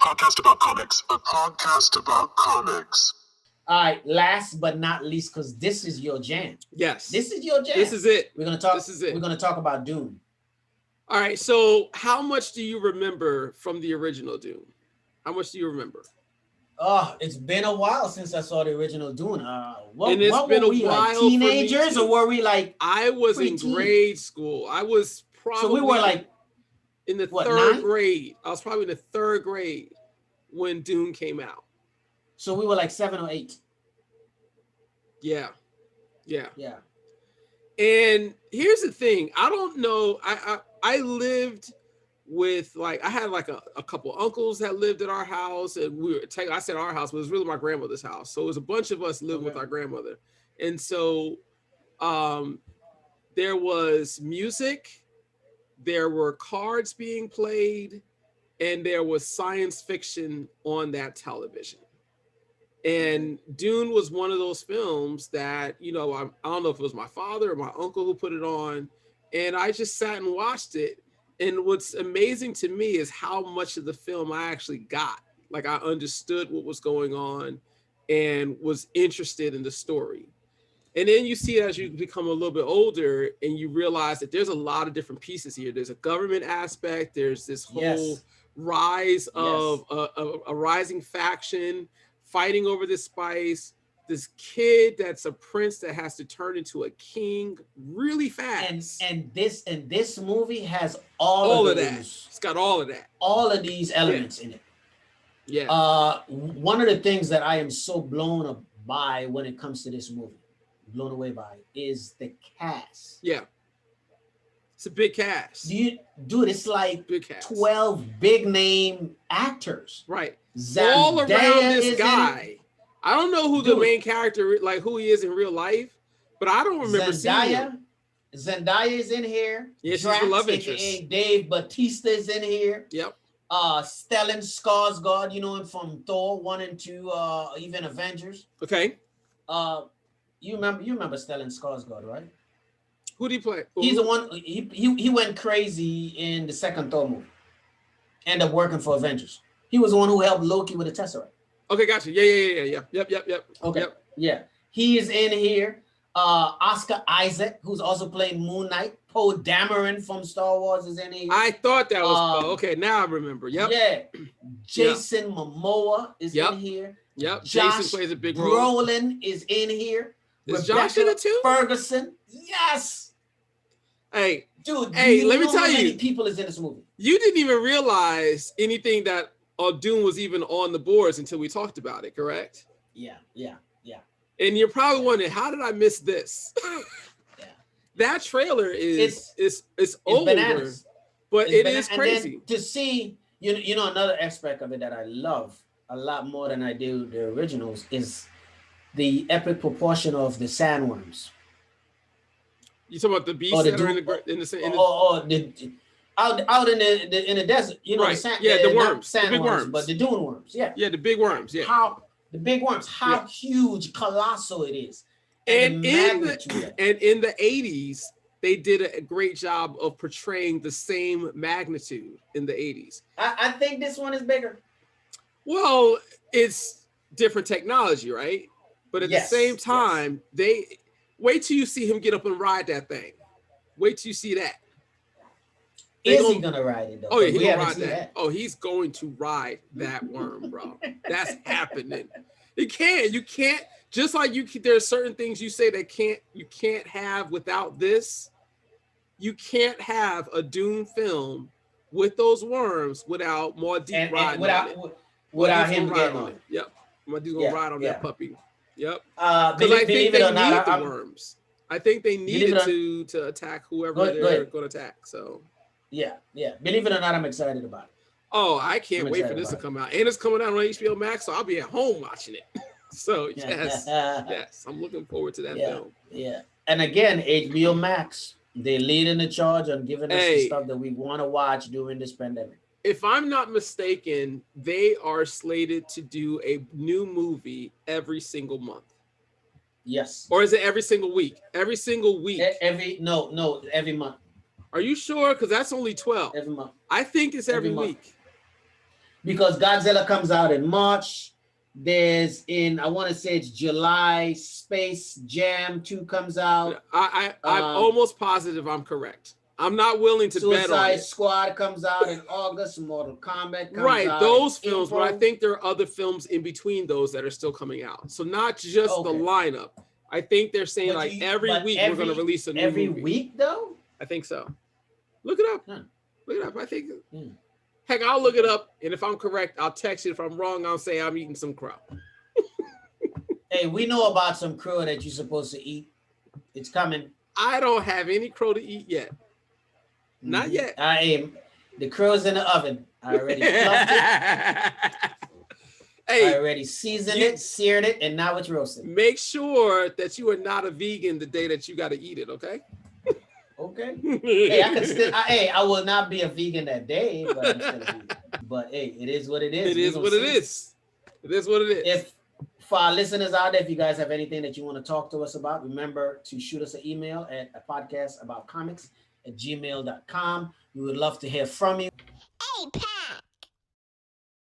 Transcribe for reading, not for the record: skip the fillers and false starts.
podcast about comics. A podcast about comics. All right, last but not least, because this is your jam. Yes. This is your jam. This is it. We're gonna talk. This is it. We're gonna talk about Dune. All right. So, how much do you remember from the original Dune? How much do you remember? Oh, it's been a while since I saw the original Dune. And it's been a while like teenagers, or were we like? I was in grade school. I was probably. So we were like in the third grade. I was probably in the third grade when Dune came out. So we were like 7 or 8. Yeah. And here's the thing. I don't know. I lived with I had like a couple uncles that lived at our house, and I said our house, but it was really my grandmother's house. So it was a bunch of us living with our grandmother. And so there was music, there were cards being played, and there was science fiction on that television. And Dune was one of those films that, I don't know if it was my father or my uncle who put it on, and I just sat and watched it. And what's amazing to me is how much of the film I actually got. Like, I understood what was going on and was interested in the story. And then you see it as you become a little bit older and you realize that there's a lot of different pieces here. There's a government aspect. There's this whole rise of a rising faction fighting over this spice. This kid that's a prince that has to turn into a king really fast. And this movie has all of that. It's got all of that. All of these elements in it. Yeah. One of the things that I am so blown by when it comes to this movie, blown away by, is the cast. Yeah. It's a big cast. Dude, it's like big cast. 12 big name actors. Right. Zendaya all around this guy. I don't know who the main character, like who he is in real life, but I don't remember seeing him. Zendaya is in here. Yeah, she's the love interest. Dave Bautista is in here. Yep. Stellan Skarsgård, you know him from Thor 1 and 2, even Avengers. Okay. You remember Stellan Skarsgård, right? Who did he play? He's the one. He went crazy in the second Thor movie. Ended up working for Avengers. He was the one who helped Loki with the Tesseract. Okay, gotcha. Yeah. Yep. Okay. Yep. Yeah. He is in here. Oscar Isaac, who's also playing Moon Knight. Poe Dameron from Star Wars is in here. I thought that was Poe. Okay, now I remember. Yep. Yeah. Jason Momoa is in here. Yep. Josh Jason plays a big role. Brolin is in here. Is Josh in it too? Ferguson. Yes. Hey, dude. Let me tell you. How many people is in this movie? You didn't even realize anything that Dune was even on the boards until we talked about it, correct? Yeah. And you're probably wondering, how did I miss this? That trailer is older, bananas. But it is crazy. And then to see, you know, another aspect of it that I love a lot more than I do the originals is the epic proportion of the sandworms. You talking about the beasts that are out in the desert, you know, right. the worms, sandworms, the big worms, but the dune worms, the big worms, the big worms, how huge, colossal it is, and in the 80s, they did a great job of portraying the same magnitude in the 80s. I think this one is bigger. Well, it's different technology, right? But at the same time, they wait till you see him get up and ride that thing. Wait till you see that. He gonna ride it though? Oh yeah, he's gonna ride that. Oh, he's going to ride that worm, bro. That's happening. You can't. Just like there are certain things you say that you can't have without this. You can't have a Dune film with those worms without Muad'Dib riding without him getting on it. Yep, Muad'Dib's gonna ride on that puppy. Yep. Because I think they need the worms. I think they needed to attack whoever they're going to attack. So. Yeah. Believe it or not, I'm excited about it. Oh, I can't wait for this to come out. And it's coming out on HBO Max, so I'll be at home watching it. So, yes, I'm looking forward to that film. Yeah. And again, HBO Max, they're leading the charge on giving us the stuff that we want to watch during this pandemic. If I'm not mistaken, they are slated to do a new movie every single month. Yes. Or is it every single week? Every single week. Every month. Are you sure? Because that's only 12. Every month. I think it's every week. because Godzilla comes out in March. There's I want to say it's July, Space Jam 2 comes out. I'm almost positive I'm correct. I'm not willing to bet on Suicide it. Squad comes out in August. Mortal Kombat comes Right, out those in films, April. but I think there are other films in between those that are still coming out. So not just the lineup. I think they're saying But like every week we're going to release a new movie. Every week though? I think so. Look it up. Huh. Look it up. I think. Heck, I'll look it up, and if I'm correct, I'll text you. If I'm wrong, I'll say I'm eating some crow. Hey, we know about some crow that you're supposed to eat. It's coming. I don't have any crow to eat yet. Not yet. I am. The crow's in the oven. I already fluffed it. Hey, I already seasoned it, seared it, and now it's roasted. Make sure that you are not a vegan the day that you got to eat it, okay? Okay. Hey, I can still. I will not be a vegan that day, but I'm still a vegan. But hey, it is what it is. It is what it is. It is what it is. If for our listeners out there, if you guys have anything that you want to talk to us about, remember to shoot us an email at APodcastAboutComics@gmail.com. We would love to hear from you.